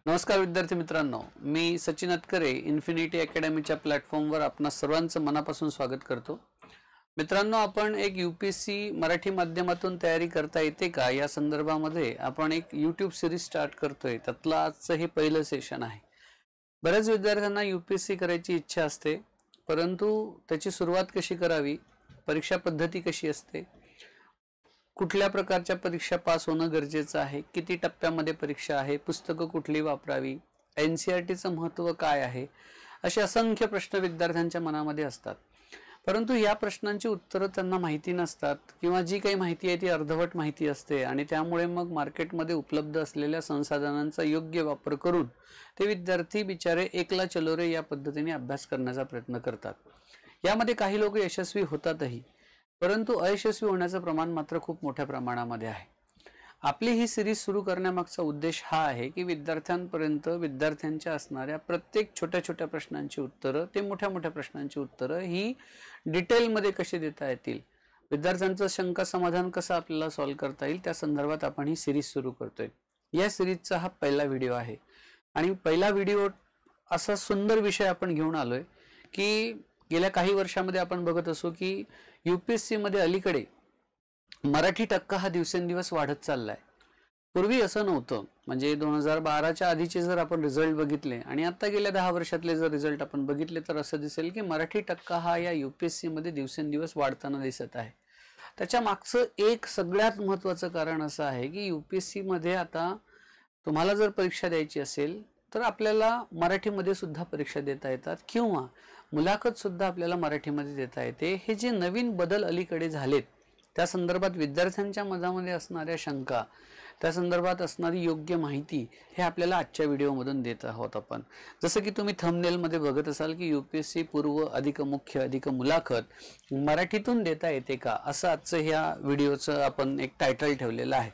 नमस्कार विद्यार्थी मित्रांनो, मी सचिन अतकरे इन्फिनिटी अकॅडमीच्या प्लॅटफॉर्मवर आपणा सर्वांचं मनापासून स्वागत करतो। मित्रांनो, आपण एक यूपीएससी मराठी माध्यमातून तयारी करता येते का या संदर्भामध्ये आपण एक YouTube सिरीज स्टार्ट करतोय। त्यातलं आजचं हे पहिलं सेशन आहे। बऱ्याच विद्यार्थ्यांना यूपीएससी करायची इच्छा असते, परंतु त्याची सुरुवात कशी करावी, परीक्षा पद्धती कशी असते, कुठल्या प्रकारच्या परीक्षा पास होणं गरजेचं आहे, किती टप्प्यामध्ये परीक्षा आहे, पुस्तकं कुठली वापरावी, एनसीईआरटीचं महत्त्व काय आहे, असे असंख्य प्रश्न विद्यार्थ्यांच्या मनामध्ये असतात। परंतु या प्रश्नांची उत्तरं त्यांना माहिती नसतात किंवा जी काही माहिती आहे ती अर्धवट माहिती असते आणि त्यामुळे मग मार्केटमध्ये उपलब्ध असलेल्या संसाधनांचा योग्य वापर करून ते विद्यार्थी बिचारे एकला चलो रे या पद्धतीने अभ्यास करण्याचा प्रयत्न करतात। यामध्ये काही लोक यशस्वी होतातही, परंतु अयशस्वी होण्याचं प्रमाण मात्र खूप मोठ्या प्रमाणामध्ये आहे। आपली ही सिरीज सुरू करण्यामागचा उद्देश हा आहे की विद्यार्थ्यांपर्यंत विद्यार्थ्यांच्या असणाऱ्या प्रत्येक छोट्या छोट्या प्रश्नांची उत्तरं ते मोठ्या मोठ्या प्रश्नांची उत्तरं ही डिटेलमध्ये कशी देता येतील, विद्यार्थ्यांचं शंका समाधान कसं आपल्याला सॉल्व्ह करता येईल, त्या संदर्भात आपण ही सिरीज सुरू करतोय। या सिरीजचा हा पहिला व्हिडिओ आहे आणि पहिला व्हिडिओ असा सुंदर विषय आपण घेऊन आलोय की गेल्या काही वर्षांमध्ये आपण बघत असू की यूपीएससी मध्ये अलीकडे मराठी टक्का हा दिवसेंदिवस वाढत चाललाय। पूर्वी असं नव्हतं, म्हणजे 2012च्या आधीचे जर आपण रिझल्ट बघितले आणि आता गेल्या 10 वर्षातले जर रिझल्ट आपण बघितले तर असं दिसेल की मराठी टक्का हा या यूपीएससी मध्ये दिवसेंदिवस वाढताना दिसत आहे। त्याच्या मागचं एक सगळ्यात महत्त्वाचं कारण असं आहे की यूपीएससी मध्ये आता तुम्हाला जर परीक्षा द्यायची असेल तर आपल्याला मराठीमध्ये सुद्धा परीक्षा देता येतात किंवा मुलाखत सुद्धा आपल्याला मराठीमध्ये देता येते। हे जे नवीन बदल अलीकडे झालेत त्या संदर्भात विद्यार्थ्यांच्या मनामध्ये असणाऱ्या शंका, त्या संदर्भात असणारी योग्य माहिती हे आपल्याला आजच्या व्हिडिओमधून देत आहोत आपण। जसं की तुम्ही थंबनेल मध्ये बघत असाल की यूपीएससी पूर्व अधिक मुख्य अधिक मुलाखत मराठीतून देता येते का, असं आजचं ह्या व्हिडिओचं आपण एक टायटल ठेवलेलं आहे।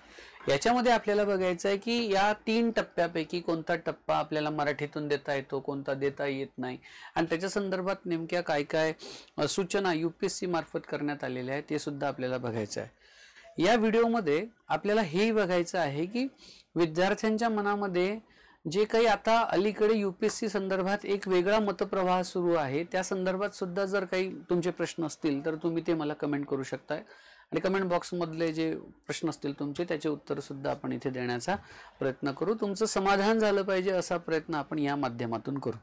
याच्यामध्ये आपल्याला बघायचं आहे की या 3 टप्प्यापैकी कोणता टप्पा आपल्याला मराठीतून देता येतो, कोणता देता येत नाही आणि त्याच्या संदर्भात नेमक्या काय काय सूचना यूपीएससी मार्फत करण्यात आलेल्या आहेत ते सुद्धा आपल्याला बघायचं आहे। या व्हिडिओमध्ये आपल्याला हे बघायचं आहे की विद्यार्थ्यांच्या मनामध्ये जे काही आता अलीकडे यूपीएससी संदर्भात एक वेगळा मतप्रवाह सुरू आहे त्या संदर्भात सुद्धा जर काही तुमचे प्रश्न असतील तर तुम्ही ते मला कमेंट करू शकता आणि कमेंट बॉक्स मधले जे प्रश्न असतील तुमचे त्याचे उत्तर सुद्धा आपण इथे देण्याचा प्रयत्न करू। तुमचं समाधान झालं पाहिजे असा प्रयत्न आपण या माध्यमातून करू।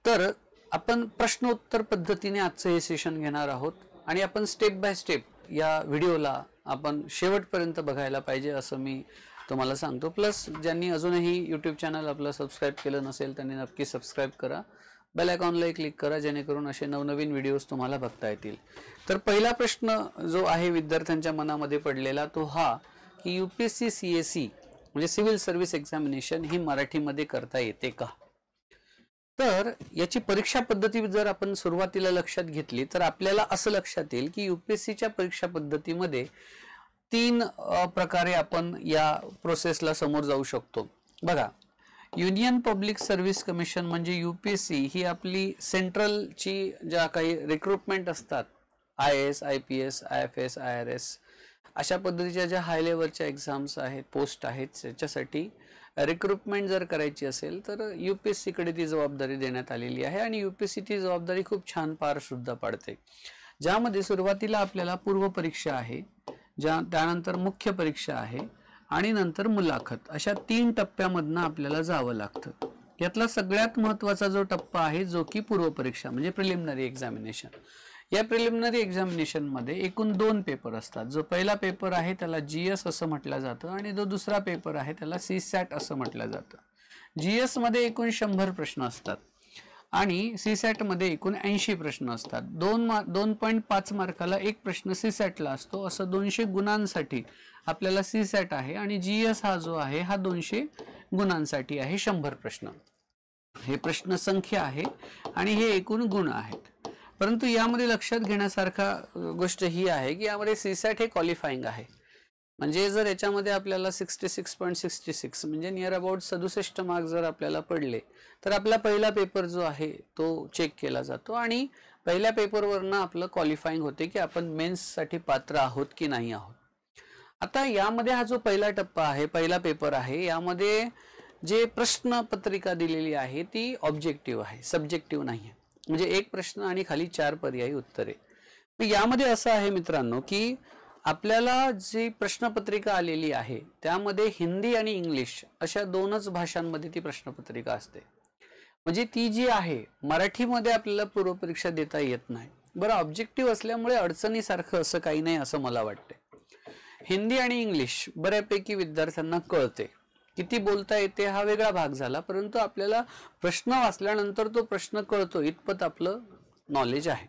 तर आपण प्रश्न उत्तर पद्धतीने आजचं हे सेशन घेणार आहोत आणि आपण स्टेप बाय स्टेप या व्हिडिओला आपण शेवटपर्यंत बघायला पाहिजे असं मी तुम्हाला सांगतो। प्लस ज्यांनी अजूनही YouTube चॅनल आपलं सबस्क्राइब केलं नसेल त्यांनी नक्की सबस्क्राइब करा, बेल आयकॉनला क्लिक करा जेणेकरून असे नवनवीन व्हिडिओज तुम्हाला बघता येतील। तर पहिला प्रश्न जो आहे विद्यार्थ्यांच्या मनामध्ये पडलेला तो हा की यूपीएससी सीएसई म्हणजे सिव्हिल सर्व्हिस एक्झामिनेशन ही मराठीमध्ये करता येते का। तर याची परीक्षा पद्धती जर आपण सुरुवातीला लक्षात घेतली तर आपल्याला असं लक्षात येईल की यूपीएससीच्या परीक्षा पद्धतीमध्ये 3 प्रकारे आपण या प्रोसेसला समोर जाऊ शकतो। बघा, युनियन पब्लिक सर्व्हिस कमिशन म्हणजे यूपीएससी ही आपली सेंट्रलची ज्या काही रिक्रुटमेंट असतात IAS, IPS, IFS, IRS अशा पद्धतीच्या ज्या हाय लेवलच्या एक्झाम्स आहेत, पोस्ट आहेत, त्याच्यासाठी रिक्रुटमेंट जर करायची असेल तर यूपीएससी कडे ती जबाबदारी देण्यात आलेली आहे आणि यूपीएससी ती जबाबदारी खूप छान पार सुद्धा पाडते। ज्यामध्ये सुरुवातीला आपल्याला पूर्व परीक्षा आहे, त्यानंतर मुख्य परीक्षा आहे आणि नंतर मुलाखत, अशा 3 टप्प्यामधनं आपल्याला जावं लागतं। यातला सगळ्यात महत्त्वाचा जो टप्पा आहे जो की पूर्व परीक्षा म्हणजे प्रिलिमिनरी एक्झामिनेशन। या प्रिलिमिनरी एक्झामिनेशन मध्ये एकूण 2 पेपर असतात। जो पहिला पेपर आहे त्याला जीएस असं म्हटलं जातं आणि जो दुसरा पेपर आहे त्याला सीसॅट असं म्हटलं जातं। जीएस मध्ये एकूण 100 प्रश्न असतात आणि सीसॅट मध्ये एकूण 80 प्रश्न असतात। 2.5 मार्काला एक प्रश्न सीसॅटला असतो। असं 200 गुणांसाठी आपल्याला सीसॅट आहे आणि जीएस हा जो आहे हा 200 गुणांसाठी आहे। 100 प्रश्न हे प्रश्न संख्या आहे आणि हे एकूण गुण आहेत। परंतु यामध्ये लक्षात घेण्यासारखा गोष्ट ही आहे की यामध्ये सीसॅट हे क्वालिफाईंग आहे, म्हणजे जर याच्यामध्ये आपल्याला 66.66 म्हणजे नियर अबाउट 67 मार्क जर आपल्याला पडले तर आपला पहिला पेपर जो आहे तो चेक केला जातो आणि पहिल्या पेपरवरनं आपलं क्वालिफाईंग होते की आपण मेन्ससाठी पात्र आहोत की नाही आहोत। आता यामध्ये हा जो पहिला टप्पा आहे, पहिला पेपर आहे, यामध्ये जे प्रश्न पत्रिका दिलेली आहे ती ऑब्जेक्टिव्ह आहे, सब्जेक्टिव्ह नाही आहे. म्हणजे एक प्रश्न आणि खाली 4 पर्यायी उत्तरे. यामध्ये असं आहे मित्रांनो की आपल्याला जी प्रश्नपत्रिका आलेली आहे त्यामध्ये हिंदी आणि इंग्लिश अशा दोनच भाषांमध्ये ती प्रश्नपत्रिका असते. म्हणजे ती जी आहे मराठीमध्ये आपल्याला पूर्वपरीक्षा देता येत नाही. बरं, ऑब्जेक्टिव्ह असल्यामुळे अडचणीसारखं असं काही नाही असं मला वाटते. हिंदी आणि इंग्लिश बऱ्यापैकी विद्यार्थ्यांना कळते, किती बोलता येते हा वेगळा भाग झाला, परंतु आपल्याला प्रश्न वाचल्यानंतर तो प्रश्न कळतो इतपत आपलं नॉलेज आहे.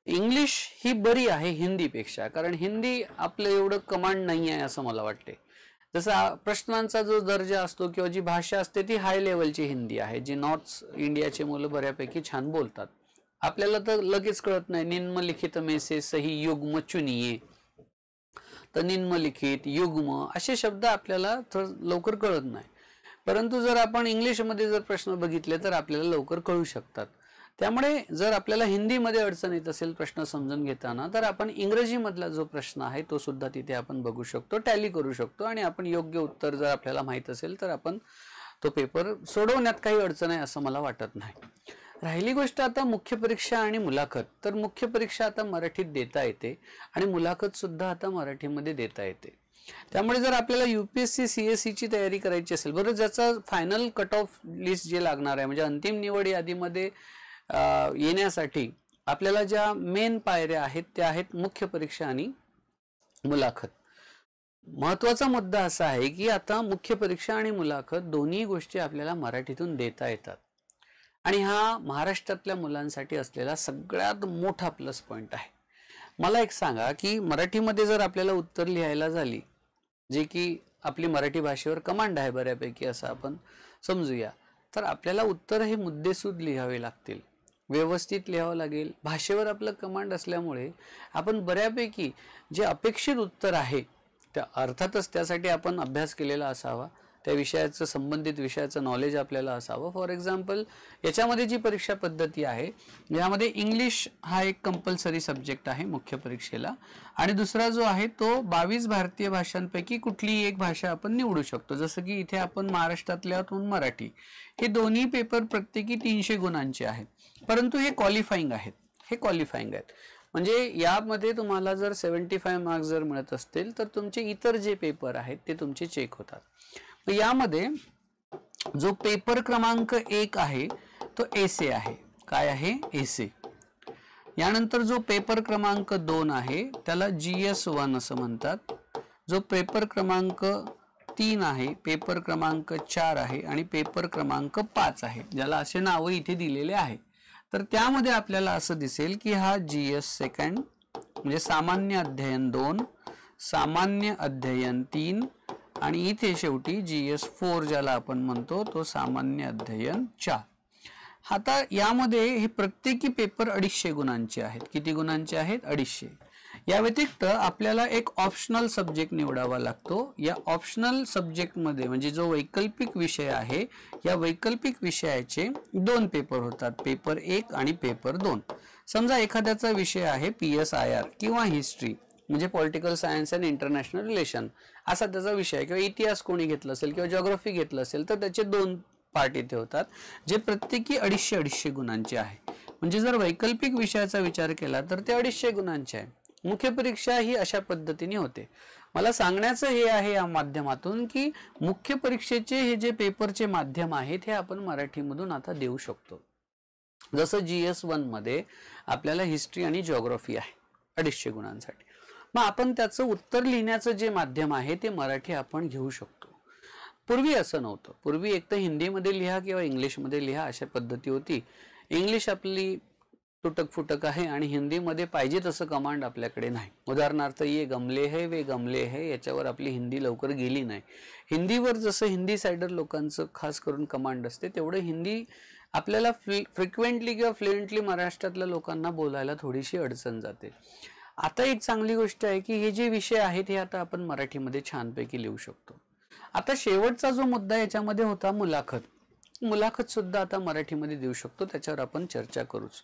इंग्लिश ही बरी आहे हिंदीपेक्षा, कारण हिंदी आपलं एवढं कमांड नाही आहे असं मला वाटते. जसा प्रश्नांचा जो दर्जा असतो किंवा जी भाषा असते ती हाय लेवलची हिंदी आहे, जी नॉर्थ इंडियाचे मुलं बऱ्यापैकी छान बोलतात. आपल्याला तर लगेच कळत नाही. निम्नलिखित में से सही युग्म चुनिये, तर निम्नलिखित, युग्म असे शब्द आपल्याला लवकर कळत नाही. परंतु जर आपण इंग्लिशमध्ये जर प्रश्न बघितले तर आपल्याला लवकर कळू शकतात. त्यामुळे जर आपल्याला हिंदीमध्ये अडचण येत असेल प्रश्न समजून घेताना, तर आपण इंग्रजीमधला जो प्रश्न आहे तो सुद्धा तिथे आपण बघू शकतो, टॅली करू शकतो आणि आपण योग्य उत्तर जर आपल्याला माहित असेल तर आपण तो पेपर सोडवण्यात काही अडचण आहे असं मला वाटत नाही. राहिली गोष्ट आता मुख्य परीक्षा आणि मुलाखत. तर मुख्य परीक्षा आता मराठीत देता येते आणि मुलाखत सुद्धा आता मराठीमध्ये देता येते. त्यामुळे जर आपल्याला UPSC CSE ची तयारी करायची असेल, बरं, ज्याचा फायनल कट ऑफ लिस्ट जे लागणार आहे म्हणजे अंतिम निवड यादीमध्ये येण्यासाठी आपल्याला ज्या मेन पायऱ्या आहेत त्या आहेत मुख्य परीक्षा आणि मुलाखत. महत्वाचा मुद्दा असा आहे की आता मुख्य परीक्षा आणि मुलाखत दोन्ही गोष्टी आपल्याला मराठीतून देता येतात आणि हा महाराष्ट्रातल्या मुलांसाठी असलेला सगळ्यात मोठा प्लस पॉइंट आहे. मला एक सांगा की मराठीमध्ये जर आपल्याला उत्तर लिहायला झाली, जे की आपली मराठी भाषेवर कमांड आहे बऱ्यापैकी असं आपण समजूया, तर आपल्याला उत्तर हे मुद्देसूद लिहावे लागतील, व्यवस्थित लिहावं लागेल. भाषेवर आपलं कमांड असल्यामुळे आपण बऱ्यापैकी जे अपेक्षित उत्तर आहे त्या अर्थातच त्यासाठी आपण अभ्यास केलेला असावा, त्या विषयाचं संबंधित विषयाचं नॉलेज आपल्याला असावं. फॉर एक्झाम्पल याच्यामध्ये जी परीक्षा पद्धती आहे यामध्ये इंग्लिश हा एक कंपल्सरी सब्जेक्ट आहे मुख्य परीक्षेला आणि दुसरा जो आहे तो 22 भारतीय भाषांपैकी कुठलीही एक भाषा आपण निवडू शकतो. जसं की इथे आपण महाराष्ट्रातल्यातून मराठी, हे दोन्ही पेपर प्रत्येकी 300 गुणांचे आहेत, परंतु हे क्वालिफाईंग आहेत. म्हणजे यामध्ये तुम्हाला जर 75 मार्क्स जर मिळत असतील तर तुमचे इतर जे पेपर आहेत ते तुमचे चेक होतात. यामध्ये जो पेपर क्रमांक 1 आहे तो एसे आहे. काय आहे? एसे. यानंतर जो पेपर क्रमांक 2 आहे त्याला GS1 असं म्हणतात. जो पेपर क्रमांक 3 आहे, पेपर क्रमांक 4 आहे आणि पेपर क्रमांक 5 आहे, ज्याला असे नाव इथे दिलेले आहे. तर त्यामध्ये आपल्याला असं दिसेल की हा GS सेकंड म्हणजे सामान्य अध्ययन 2, सामान्य अध्ययन 3 आणि इथे शेवटी GS4 ज्याला आपण म्हणतो तो सामान्य अध्ययन 4. आता यामध्ये हे प्रत्येकी पेपर 250 गुणांचे आहेत. किती गुणांचे आहेत? 250. या व्यतिरिक्त आपल्याला एक ऑप्शनल सब्जेक्ट निवडावा लागतो. या ऑप्शनल सब्जेक्ट मध्ये म्हणजे जो वैकल्पिक विषय आहे, या वैकल्पिक विषयाचे 2 पेपर होतात, पेपर 1 आणि पेपर 2. समजा एखाद्याचा विषय आहे PSIR किंवा हिस्ट्री म्हणजे political science and international relation असा त्याचा विषय, किंवा इतिहास कोणी घेतला असेल किंवा जिओग्राफी घेतलं असेल तर त्याचे 2 पार्ट इथे होतात जे प्रत्येकी 250 गुणांचे आहे. म्हणजे जर वैकल्पिक विषयाचा विचार केला तर ते 250 गुणांचे आहे. मुख्य परीक्षा ही अशा पद्धतीने होते. मला सांगण्याचं हे आहे या माध्यमातून की मुख्य परीक्षेचे हे जे पेपरचे माध्यम आहेत हे आपण मराठीमधून आता देऊ शकतो. जसं GS1 मध्ये आपल्याला हिस्ट्री आणि जिओग्राफी आहे 250 गुणांसाठी, मग आपण त्याचं उत्तर लिहिण्याचं जे माध्यम आहे ते मराठी आपण घेऊ शकतो. पूर्वी असं नव्हतं. पूर्वी एक तर हिंदीमध्ये लिहा किंवा इंग्लिशमध्ये लिहा अशा पद्धती होती. इंग्लिश आपली तुटक फुटक आहे आणि हिंदीमध्ये पाहिजे तसं कमांड आपल्याकडे नाही. उदाहरणार्थ ये गमले है वे गमले है याच्यावर आपली हिंदी लवकर गेली नाही. हिंदीवर जसं हिंदी सायडर लोकांचं खास करून कमांड असते तेवढं हिंदी आपल्याला फ्रिक्वेंटली किंवा फ्लुएंटली महाराष्ट्रातल्या लोकांना बोलायला थोडीशी अडचण जाते. आता एक चांगली गोष्ट आहे की हे जे विषय आहेत हे आता आपण मराठीमध्ये छानपैकी लिहू शकतो. आता शेवटचा जो मुद्दा याच्यामध्ये होता मुलाखत. मुलाखत सुद्धा आता मराठीमध्ये देऊ शकतो, त्याच्यावर आपण चर्चा करूच.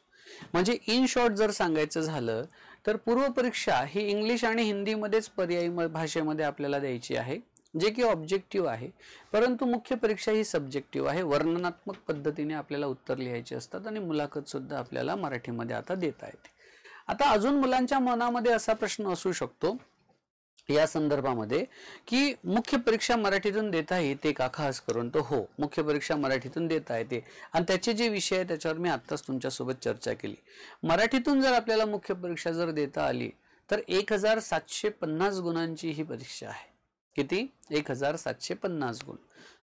म्हणजे इन शॉर्ट जर सांगायचं झालं तर पूर्व परीक्षा ही इंग्लिश आणि हिंदीमध्येच पर्यायी भाषेमध्ये आपल्याला द्यायची आहे जे की ऑब्जेक्टिव्ह आहे, परंतु मुख्य परीक्षा ही सब्जेक्टिव्ह आहे. वर्णनात्मक पद्धतीने आपल्याला उत्तर लिहायचे असतात आणि मुलाखत सुद्धा आपल्याला मराठीमध्ये आता देता येते. आता अजून मुलांच्या मनामध्ये असा प्रश्न असू शकतो या संदर्भामध्ये की मुख्य परीक्षा मराठीतून देता येते का? खास करून तो हो, मुख्य परीक्षा मराठीतून देता येते आणि त्याचे जे विषय आहे त्याच्यावर मी आत्ताच तुमच्यासोबत चर्चा केली. मराठीतून जर आपल्याला मुख्य परीक्षा जर देता आली तर 1750 गुणांची ही परीक्षा आहे. किती? 1750 गुण.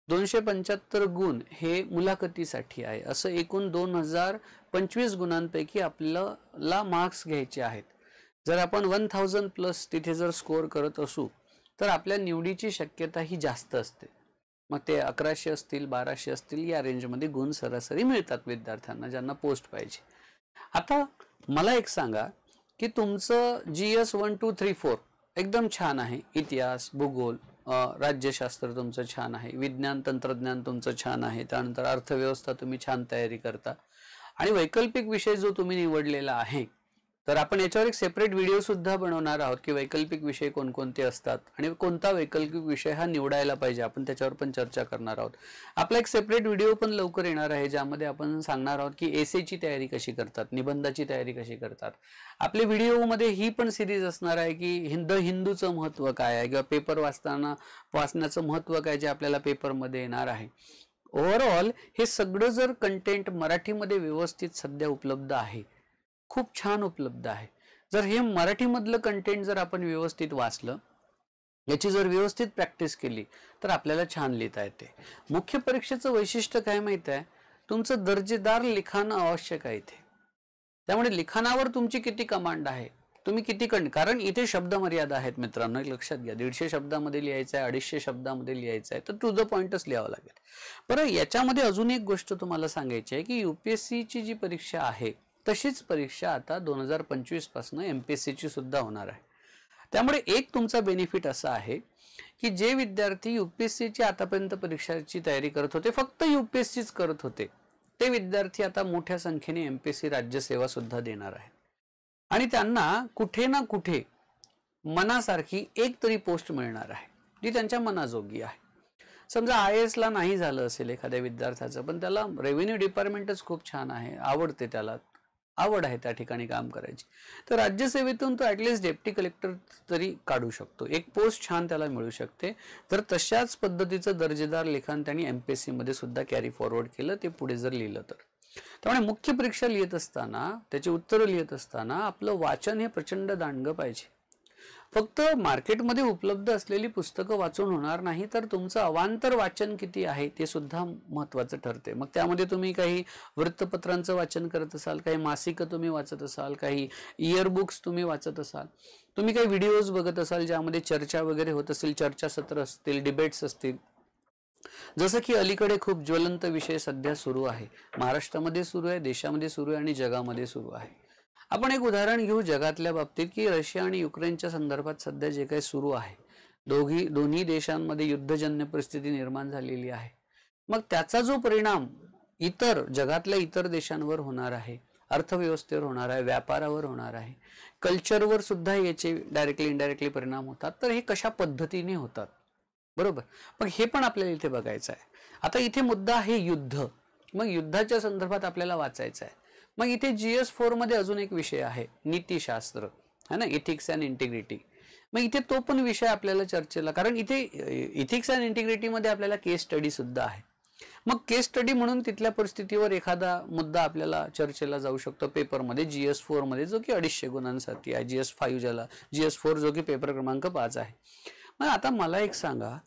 275 गुण हे मुलाखतीसाठी आहे. असं एकूण 2025 गुणांपैकी आपल्याला मार्क्स घ्यायचे आहेत. जर आपण 1000 प्लस तिथे जर स्कोअर करत असू तर आपल्या निवडीची शक्यता ही जास्त असते. मग ते 1100 असतील, 1200 असतील, या रेंजमध्ये गुण सरासरी मिळतात विद्यार्थ्यांना ज्यांना पोस्ट पाहिजे. आता मला एक सांगा की तुमचं GS 1 2 3 4 एकदम छान आहे. इतिहास, भूगोल, राज्यशास्त्र तुमचं छान आहे, विज्ञान तंत्रज्ञान तुमचं छान आहे, त्यानंतर अर्थव्यवस्था तुम्ही छान तयारी करता आणि वैकल्पिक विषय जो तुम्ही निवडलेला आहे, तर आपण याच्यावर एक सेपरेट व्हिडिओ सुद्धा बनवणार आहोत की वैकल्पिक विषय कोणकोणते असतात आणि कोणता वैकल्पिक विषय हा निवडायला पाहिजे, आपण त्याच्यावर पण चर्चा करणार आहोत. आपला एक सेपरेट व्हिडिओ पण लवकर येणार आहे ज्यामध्ये आपण सांगणार आहोत की एसेची तयारी कशी करतात, निबंधाची तयारी कशी करतात. आपल्या व्हिडिओमध्ये ही पण सिरीज असणार आहे की हिंदूचं महत्त्व काय आहे किंवा पेपर वाचण्याचं महत्त्व काय जे आपल्याला पेपरमध्ये येणार आहे. ओव्हरऑल हे सगळं जर कंटेंट मराठीमध्ये व्यवस्थित सध्या उपलब्ध आहे, खूप छान उपलब्ध आहे. जर हे मराठीमधलं कंटेंट जर आपण व्यवस्थित वाचलं, याची जर व्यवस्थित प्रॅक्टिस केली तर आपल्याला छान लिहिता येते. मुख्य परीक्षेचं वैशिष्ट्य काय माहित आहे? तुमचं दर्जेदार लिखाण आवश्यक आहे इथे. त्यामुळे लिखाणावर तुमची किती कमांड आहे, तुम्ही किती कारण इथे शब्द मर्यादा आहेत मित्रांनो, लक्षात घ्या. 150 शब्दामध्ये लिहायचं आहे, 250 शब्दामध्ये लिहायचं आहे, तर टू द पॉइंटच लिहावं लागेल. बरं, याच्यामध्ये अजून एक गोष्ट तुम्हाला सांगायची आहे की UPSC ची जी परीक्षा आहे तशीच परीक्षा आता 2025 पासून MPSC ची सुद्धा होणार आहे. त्यामुळे एक तुमचा बेनिफिट असा आहे की जे विद्यार्थी UPSC ची आतापर्यंत परीक्षाची तयारी करत होते, फक्त UPSCच करत होते, ते विद्यार्थी आता मोठ्या संख्येने MPSC राज्यसेवा सुद्धा देणार आहे आणि त्यांना कुठे ना कुठे मनासारखी एक तरी पोस्ट मिळणार आहे जी त्यांच्या मनाजोगी आहे. समजा IAS ला नाही झालं असेल एखाद्या विद्यार्थ्याचं, पण त्याला रेव्हेन्यू डिपार्टमेंटच खूप छान आहे, आवडते, त्याला आवड आहे त्या ठिकाणी काम करायची, तर राज्यसेवेतून तो ॲटलिस्ट डेप्टी कलेक्टर तरी काढू शकतो, एक पोस्ट छान त्याला मिळू शकते. तर तशाच पद्धतीचं दर्जेदार लिखाण त्यांनी MPSC मध्ये सुद्धा कॅरी फॉरवर्ड केलं, ते पुढे जर लिहिलं तर. त्यामुळे मुख्य परीक्षा लिहित असताना, त्याची उत्तरं लिहित असताना आपलं वाचन हे प्रचंड दांडगं पाहिजे. फक्त मार्केटमध्ये उपलब्ध असलेली पुस्तकं वाचून होणार नाही, तर तुमचं अवांतर वाचन किती आहे ते सुद्धा महत्त्वाचं ठरते. मग त्यामध्ये तुम्ही काही वृत्तपत्रांचं वाचन करत असाल, काही मासिकं तुम्ही वाचत असाल, काही इयरबुक्स तुम्ही वाचत असाल, तुम्ही काही व्हिडिओज बघत असाल ज्यामध्ये चर्चा वगैरे होत असेल, चर्चासत्र असतील, डिबेट्स असतील. जसं की अलीकडे खूप ज्वलंत विषय सध्या सुरू आहे, महाराष्ट्रामध्ये सुरू आहे, देशामध्ये सुरू आहे आणि जगामध्ये सुरू आहे. आपण एक उदाहरण घेऊ जगातल्या बाबतीत की रशिया आणि युक्रेनच्या संदर्भात सध्या जे काही सुरू आहे, दोन्ही देशांमध्ये युद्धजन्य परिस्थिती निर्माण झालेली आहे. मग त्याचा जो परिणाम जगातल्या इतर देशांवर होणार आहे, अर्थव्यवस्थेवर होणार आहे, व्यापारावर होणार आहे, कल्चरवर सुद्धा याचे डायरेक्टली इनडायरेक्टली परिणाम होतात. तर हे कशा पद्धतीने होतात, बरोबर, मग हे पण आपल्याला इथे बघायचं आहे. आता इथे मुद्दा आहे युद्ध, मग युद्धाच्या संदर्भात आपल्याला वाचायचं आहे. मग इथे GS 4 मध्ये अजून एक विषय आहे नीतिशास्त्र, है ना, इथिक्स अँड इंटिग्रिटी. मग इथे तो पण विषय आपल्याला चर्चेला, कारण इथे इथिक्स अँड इंटिग्रिटी मध्ये आपल्याला केस स्टडी सुद्धा आहे. मग केस स्टडी म्हणून तिथल्या परिस्थितीवर एखादा मुद्दा आपल्याला चर्चेला जाऊ शकतो पेपरमध्ये GS 4 मध्ये, जो की 250 गुणांसाठी आहे. GS 5 ज्याला, GS 4 जो की पेपर क्रमांक 5 आहे. मग आता मला एक सांगा,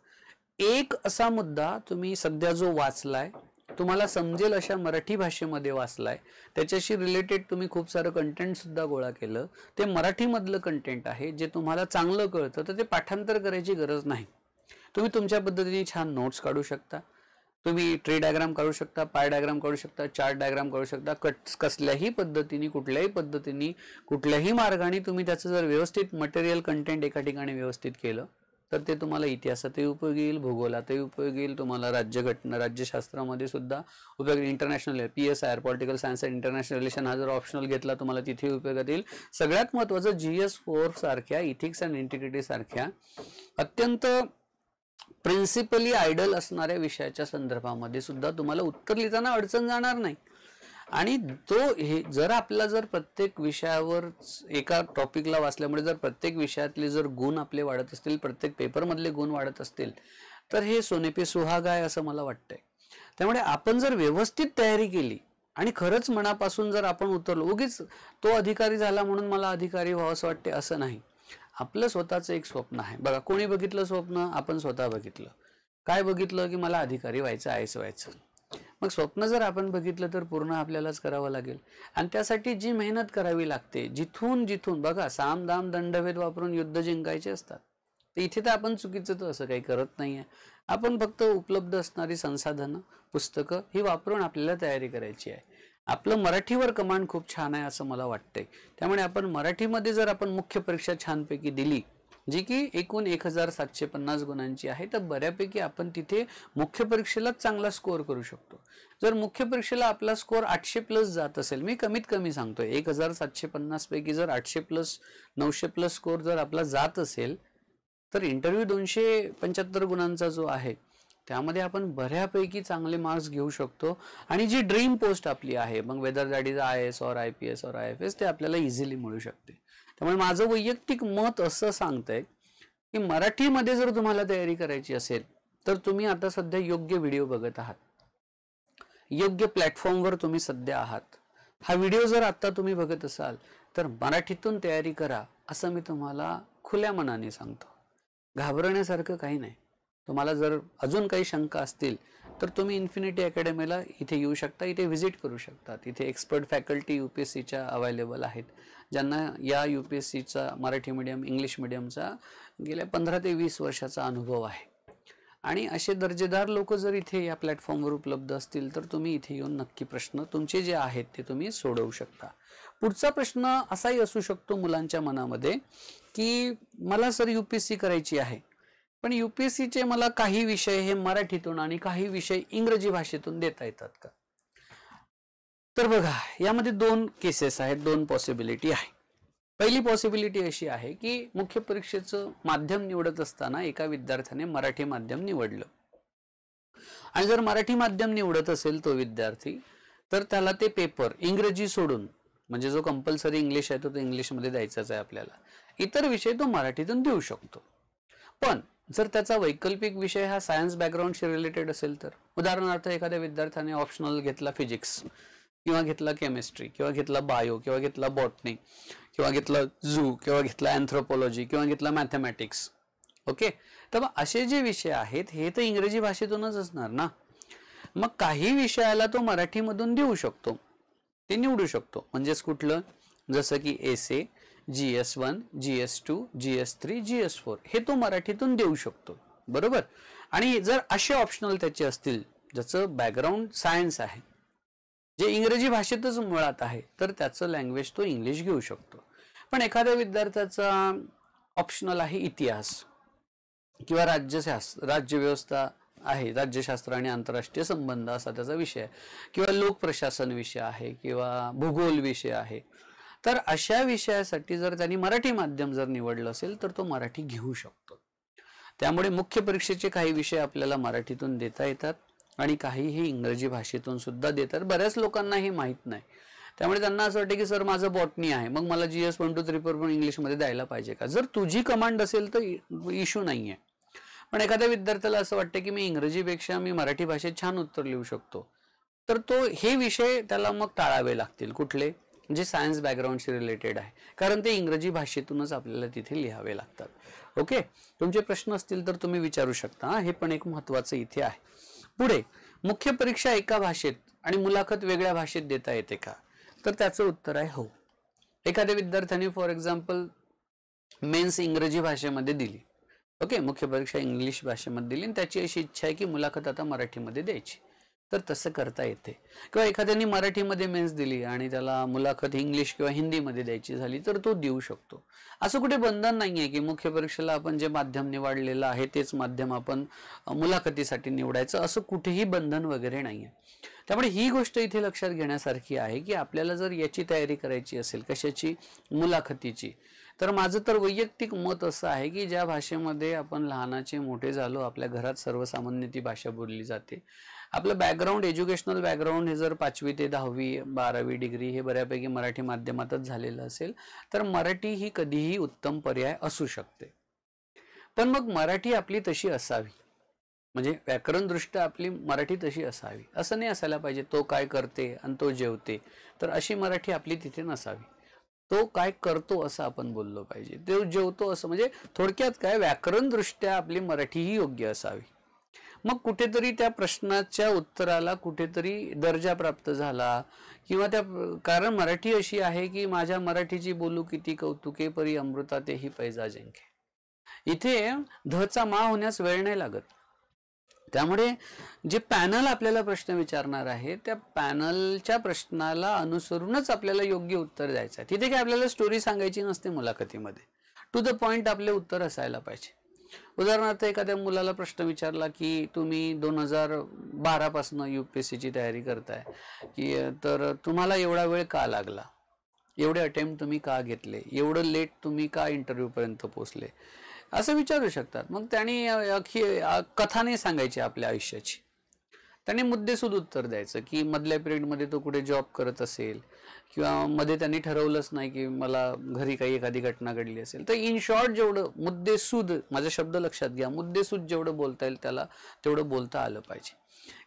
एक असा मुद्दा तुम्ही सध्या जो वाचलाय, तुम्हाला समजेल अशा मराठी भाषेमध्ये वाचलाय, त्याच्याशी रिलेटेड तुम्ही खूप सारं कंटेंट सुद्धा गोळा केलं, ते मराठीमधलं कंटेंट आहे जे तुम्हाला चांगलं कळतं, तर ते पाठांतर करायची गरज नाही. तुम्ही तुमच्या पद्धतीने छान नोट्स काढू शकता, तुम्ही ट्री डायग्राम काढू शकता, पाय डायग्राम काढू शकता, चार्ट डायग्राम काढू शकता. कसल्याही पद्धतीने, कुठल्याही पद्धतीने, कुठल्याही मार्गाने तुम्ही त्याचं जर व्यवस्थित मटेरियल कंटेंट एका ठिकाणी व्यवस्थित केलं तर ते तुम्हाला इतिहासातही उपयोगी येईल, भूगोलातही उपयोगी येईल, तुम्हाला राज्यघटना राज्यशास्त्रामध्ये सुद्धा उपयोगी, international PSIR political science and international relation हा जर ऑप्शनल घेतला तुम्हाला तिथे उपयोगात येईल. सगळ्यात महत्त्वाचं GS 4 सारख्या इथिक्स अँड इंटिग्रिटी सारख्या अत्यंत प्रिन्सिपली आयडल असणाऱ्या विषयाच्या संदर्भामध्ये सुद्धा तुम्हाला उत्तर लिहिताना अडचण जाणार नाही. आणि तो हे जर आपला जर प्रत्येक विषयावर एका टॉपिकला वाचल्यामुळे जर प्रत्येक विषयातले जर गुण आपले वाढत असतील, प्रत्येक पेपरमधले गुण वाढत असतील, तर हे सोने पे सुहागा आहे असं मला वाटतंय. त्यामुळे आपण जर व्यवस्थित तयारी केली आणि खरंच मनापासून जर आपण उतरलो, उगीच तो अधिकारी झाला म्हणून मला अधिकारी व्हावं असं वाटते असं नाही. आपलं स्वतःचं एक स्वप्न आहे. बघा, कोणी बघितलं स्वप्न? आपण स्वतः बघितलं. काय बघितलं? की मला अधिकारी व्हायचं, आयएस व्हायचं. मग स्वप्न जर आपण बघितलं तर पूर्ण आपल्यालाच करावं लागेल. आणि त्यासाठी जी मेहनत करावी लागते, जिथून जिथून बघा, साम दाम दंडभेद वापरून युद्ध जिंकायचे असतात. तर इथे तर आपण चुकीचं तर असं काही करत नाहीये. आपण फक्त उपलब्ध असणारी संसाधनं, पुस्तकं ही वापरून आपल्याला तयारी करायची आहे. आपलं मराठीवर कमांड खूप छान आहे असं मला वाटतंय. त्यामुळे आपण मराठीमध्ये जर आपण मुख्य परीक्षा छानपैकी दिली, जी की एकूण 1750 गुणांची आहे, तर बऱ्यापैकी आपण तिथे मुख्य परीक्षेलाच चांगला स्कोअर करू शकतो. जर मुख्य परीक्षेला आपला स्कोअर 800+ जात असेल, मी कमीत कमी सांगतोय 1750 पैकी जर 800+, 900+ स्कोअर जर आपला जात असेल, तर इंटरव्ह्यू 275 गुणांचा जो आहे त्यामध्ये आपण बऱ्यापैकी चांगले मार्क्स घेऊ शकतो. आणि जी ड्रीम पोस्ट आपली आहे, मग वेदर दॅट इज IAS और IPS और IFS, ते आपल्याला इझिली मिळू शकते. त्यामुळे माझं वैयक्तिक मत असं सांगतंय की मराठीमध्ये जर तुम्हाला तयारी करायची असेल तर तुम्ही आता सध्या योग्य व्हिडिओ बघत आहात, योग्य प्लॅटफॉर्मवर तुम्ही सध्या आहात. हा व्हिडिओ जर आता तुम्ही बघत असाल तर मराठीतून तयारी करा असं मी तुम्हाला खुल्या मनाने सांगतो. घाबरण्यासारखं काही नाही. तुम्हाला जर अजून काही शंका असतील तर तुम्ही इन्फिनिटी अकॅडमीला इथे येऊ शकता, इथे व्हिजिट करू शकता. इथे एक्सपर्ट फॅकल्टी UPSCच्या अवेलेबल आहेत, ज्यांना या UPSCचा मराठी मीडियम, इंग्लिश मीडियमचा गेल्या 15 ते 20 वर्षाचा अनुभव आहे. आणि असे दर्जेदार लोक जर इथे या प्लॅटफॉर्मवर उपलब्ध असतील तर तुम्ही इथे येऊन नक्की प्रश्न तुमचे जे आहेत ते तुम्ही सोडवू शकता. पुढचा प्रश्न असाही असू शकतो मुलांच्या मनामध्ये की मला सर UPSC करायची आहे, पण UPSCचे मला काही विषय हे मराठीतून आणि काही विषय इंग्रजी भाषेतून देता येतात का? तर बघा, यामध्ये 2 केसेस आहेत, 2 पॉसिबिलिटी आहे. पहिली पॉसिबिलिटी अशी आहे की मुख्य परीक्षेचं माध्यम निवडत असताना एका विद्यार्थ्याने मराठी माध्यम निवडलं, आणि जर मराठी माध्यम निवडत असेल तो विद्यार्थी, तर त्याला ते पेपर इंग्रजी सोडून, म्हणजे जो कंपल्सरी इंग्लिश आहे तो इंग्लिशमध्ये द्यायचाच आहे आपल्याला, इतर विषय तो मराठीतून देऊ शकतो. पण जर त्याचा वैकल्पिक विषय हा सायन्स बॅकग्राऊंडशी रिलेटेड असेल तर, उदाहरणार्थ एखाद्या विद्यार्थ्याने ऑप्शनल घेतला फिजिक्स, किंवा घेतला केमिस्ट्री, किंवा घेतला बायो, किंवा घेतला बॉटनी, किंवा घेतला झू, किंवा घेतला अँथ्रोपॉलॉजी, किंवा घेतला मॅथमॅटिक्स, ओके, तर मग असे जे विषय आहेत हे तर इंग्रजी भाषेतूनच असणार ना. मग काही विषयाला तो मराठीमधून देऊ शकतो, ते निवडू शकतो. म्हणजेच कुठलं? जसं की एसे, GS1, GS2, GS3, GS4 हे तो मराठीतून देऊ शकतो, बरोबर. आणि जर असे ऑप्शनल त्याचे असतील, ज्याचं बॅकग्राऊंड सायन्स आहे, जे इंग्रजी भाषेतच मुळात आहे, तर त्याचं लँग्वेज तो इंग्लिश घेऊ शकतो. पण एखाद्या विद्यार्थ्याचा ऑप्शनल आहे इतिहास किंवा राज्यव्यवस्था आहे, राज्यशास्त्र आणि आंतरराष्ट्रीय संबंध असा त्याचा विषय आहे, किंवा लोकप्रशासन विषय आहे, किंवा भूगोल विषय आहे, तर अशा विषयासाठी जर त्यांनी मराठी माध्यम जर निवडलं असेल तर तो मराठी घेऊ शकतो. त्यामुळे मुख्य परीक्षेचे काही विषय आपल्याला मराठीतून देता येतात आणि काही हे इंग्रजी भाषेतून सुद्धा देतात. बऱ्याच लोकांना हे माहीत नाही, त्यामुळे त्यांना असं वाटतं की सर माझं बॉटनी आहे, मग मला GS 1 2 3 4 पण इंग्लिशमध्ये द्यायला पाहिजे का? जर तुझी कमांड असेल तर इश्यू नाही आहे. पण एखाद्या विद्यार्थ्याला असं वाटतं की मी इंग्रजीपेक्षा मी मराठी भाषेत छान उत्तर लिहू शकतो, तर तो हे विषय त्याला मग टाळावे लागतील. कुठले? जे सायन्स बॅकग्राऊंडशी रिलेटेड आहे, कारण ते इंग्रजी भाषेतूनच आपल्याला तिथे लिहावे लागतात. ओके, तुमचे प्रश्न असतील तर तुम्ही विचारू शकता, हे पण एक महत्त्वाचं इथे आहे. पुढे, मुख्य परीक्षा एका भाषेत आणि मुलाखत वेगळ्या भाषेत देता येते का? तर त्याचं उत्तर आहे हो. एखाद्या विद्यार्थ्याने फॉर एक्झाम्पल मेन्स इंग्रजी भाषेमध्ये दिली, ओके, मुख्य परीक्षा इंग्लिश भाषेमध्ये दिली, आणि त्याची अशी इच्छा आहे की मुलाखत आता मराठीमध्ये द्यायची, तर तसं करता येते. किंवा एखाद्याने मराठीमध्ये मेन्स दिली आणि त्याला मुलाखत इंग्लिश किंवा हिंदीमध्ये द्यायची झाली तर तो देऊ शकतो. असं कुठे बंधन नाही आहे की मुख्य परीक्षेला आपण जे माध्यम निवडलेलं आहे तेच माध्यम आपण मुलाखतीसाठी निवडायचं, असं कुठेही बंधन वगैरे नाही आहे. त्यामुळे ही गोष्ट इथे लक्षात घेण्यासारखी आहे की आपल्याला जर याची तयारी करायची असेल, कशाची? मुलाखतीची, तर माझं तर वैयक्तिक मत असं आहे की ज्या भाषेमध्ये आपण लहानाचे मोठे झालो, आपल्या घरात सर्वसामान्य ती भाषा बोलली जाते, आपलं बॅकग्राऊंड, एज्युकेशनल बॅकग्राऊंड हे जर 5वी ते 10वी 12वी डिग्री हे बऱ्यापैकी मराठी माध्यमातच झालेलं असेल, तर मराठी ही कधीही उत्तम पर्याय असू शकते. पण मग मराठी आपली तशी असावी, म्हणजे व्याकरण दृष्ट्या आपली मराठी तशी असावी, असं नाही असायला पाहिजे तो काय करते आणि तो जेवते, तर अशी मराठी आपली तिथे नसावी. तो काय करतो असं आपण बोललो पाहिजे, तो जेवतो असं, म्हणजे थोडक्यात काय, व्याकरण दृष्ट्या आपली मराठी ही योग्य असावी. मग कुठेतरी त्या प्रश्नाच्या उत्तराला कुठेतरी दर्जा प्राप्त झाला, किंवा त्या, कारण मराठी अशी आहे की माझ्या मराठीची बोलू किती कौतुके, परी अमृता तेही पैजा जिंके. इथे धचा मा होण्यास वेळ नाही लागत. त्यामुळे जे पॅनल आपल्याला प्रश्न विचारणार आहे, त्या पॅनलच्या प्रश्नाला अनुसरूनच आपल्याला योग्य उत्तर द्यायचं आहे. तिथे काय आपल्याला स्टोरी सांगायची नसते मुलाखतीमध्ये, टू द पॉइंट आपले उत्तर असायला पाहिजे. उदाहरणार्थ एखाद्या मुलाला प्रश्न विचारला की तुम्ही 2012 पासून UPSCची तयारी करताय, की तर तुम्हाला एवढा वेळ का लागला, एवढे अटेम्प्ट तुम्ही का घेतले, एवढं लेट तुम्ही का इंटरव्ह्यू पर्यंत पोहोचले, असं विचारू शकतात. मग त्यांनी कथा नाही सांगायची आपल्या आयुष्याची, त्यांनी मुद्देसूद उत्तर द्यायचं की मधल्या पिरियडमध्ये तो कुठे जॉब करत असेल, किंवा मध्ये त्यांनी ठरवलंच नाही की मला घरी काही एखादी घटना घडली असेल. तर इन शॉर्ट जेवढं मुद्देसूद, माझा शब्द लक्षात घ्या, मुद्देसूद जेवढं बोलता येईल त्याला तेवढं बोलता आलं पाहिजे.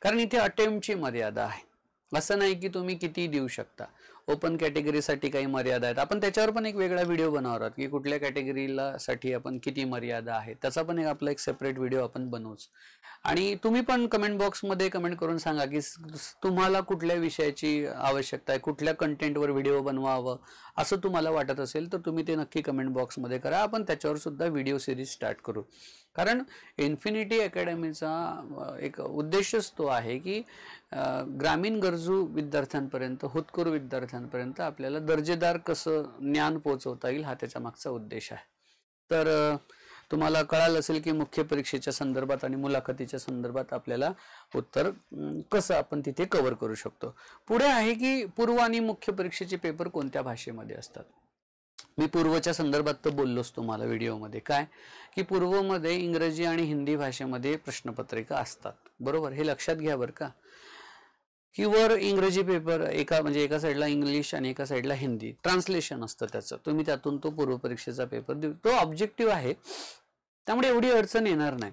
कारण इथे अटेम्प्टची मर्यादा आहे, असं नाही की तुम्ही किती देऊ शकता. ओपन कॅटेगरीसाठी काही मर्यादा आहेत, आपण त्याच्यावर पण एक वेगळा व्हिडिओ बनवणार आहोत की कुठल्या कॅटेगरीला साठी आपण किती मर्यादा आहे, त्याचा पण आपला एक सेपरेट व्हिडिओ आपण बनवूच. आणि तुम्ही पण कमेंट बॉक्समध्ये कमेंट करून सांगा की तुम्हाला कुठल्या विषयाची आवश्यकता आहे, कुठल्या कंटेंटवर व्हिडिओ बनवावं असं तुम्हाला वाटत असेल तर तुम्ही ते नक्की कमेंट बॉक्समध्ये करा. आपण त्याच्यावर सुद्धा व्हिडिओ सिरीज स्टार्ट करू. कारण इन्फिनिटी अकॅडमीचा एक उद्देशच तो आहे की ग्रामीण गरजू विद्यार्थ्यांपर्यंत, होतकरू विद्यार्थ्यांपर्यंत आपल्याला दर्जेदार कसं ज्ञान पोहोचवता येईल, हा त्याच्या मागचा उद्देश आहे. तर तुम्हाला कळालं असेल की मुख्य परीक्षेच्या संदर्भात आणि मुलाखतीच्या संदर्भात आपल्याला उत्तर कसं आपण तिथे कव्हर करू शकतो. पुढे आहे की पूर्व आणि मुख्य परीक्षेचे पेपर कोणत्या भाषेमध्ये असतात. मी पूर्वच्या संदर्भात तर बोललोच तुम्हाला व्हिडिओमध्ये, काय की पूर्वमध्ये इंग्रजी आणि हिंदी भाषेमध्ये प्रश्नपत्रिका असतात, बरोबर, हे लक्षात घ्या बरं का. की वर इंग्रजी पेपर म्हणजे एका साईडला इंग्लिश आणि एका साईडला हिंदी, ट्रान्सलेशन असतं त्याचं, तुम्ही त्यातून तो पूर्व परीक्षेचा पेपर देऊ, तो ऑब्जेक्टिव्ह आहे, त्यामुळे एवढी अडचण येणार नाही.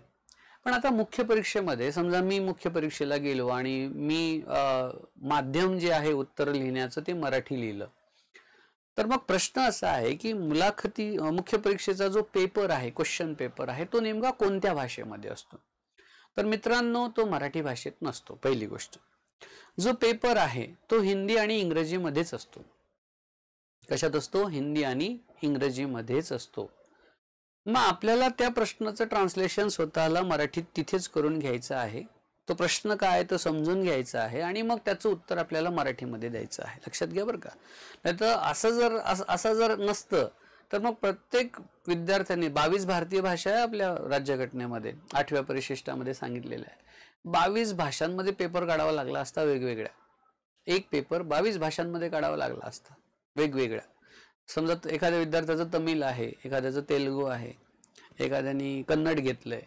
पण आता मुख्य परीक्षेमध्ये समजा मी मुख्य परीक्षेला गेलो आणि मी माध्यम जे आहे उत्तर लिहिण्याचं ते मराठी लिहिलं, तर मग प्रश्न असा आहे की मुख्य परीक्षेचा जो पेपर आहे, क्वेश्चन पेपर आहे, तो नेमका कोणत्या भाषेमध्ये असतो. तर मित्रांनो, तो मराठी भाषेत नसतो. पहिली गोष्ट, जो पेपर आहे तो हिंदी आणि इंग्रजीमध्येच असतो. कशात असतो? हिंदी आणि इंग्रजीमध्येच असतो. मग आपल्याला त्या प्रश्नाचं ट्रान्सलेशन स्वतःला मराठीत तिथेच करून घ्यायचं आहे. तो प्रश्न काय तो समजून घ्यायचा आहे आणि मग त्याचं उत्तर आपल्याला मराठीमध्ये द्यायचं आहे. लक्षात घ्या बरं का. नाहीतर असं जर नसतं तर मग प्रत्येक विद्यार्थ्याने 22 भारतीय भाषा आहे आपल्या राज्यघटनेमध्ये, 8व्या परिशिष्टामध्ये सांगितलेलं आहे. 22 भाषांमध्ये पेपर काढावा लागला असता वेगवेगळ्या. एक पेपर 22 भाषांमध्ये काढावा लागला असता वेगवेगळ्या. समजा एखाद्या विद्यार्थ्याचं तमिळ आहे, एखाद्याचं तेलुगू आहे, एखाद्याने कन्नड घेतलंय,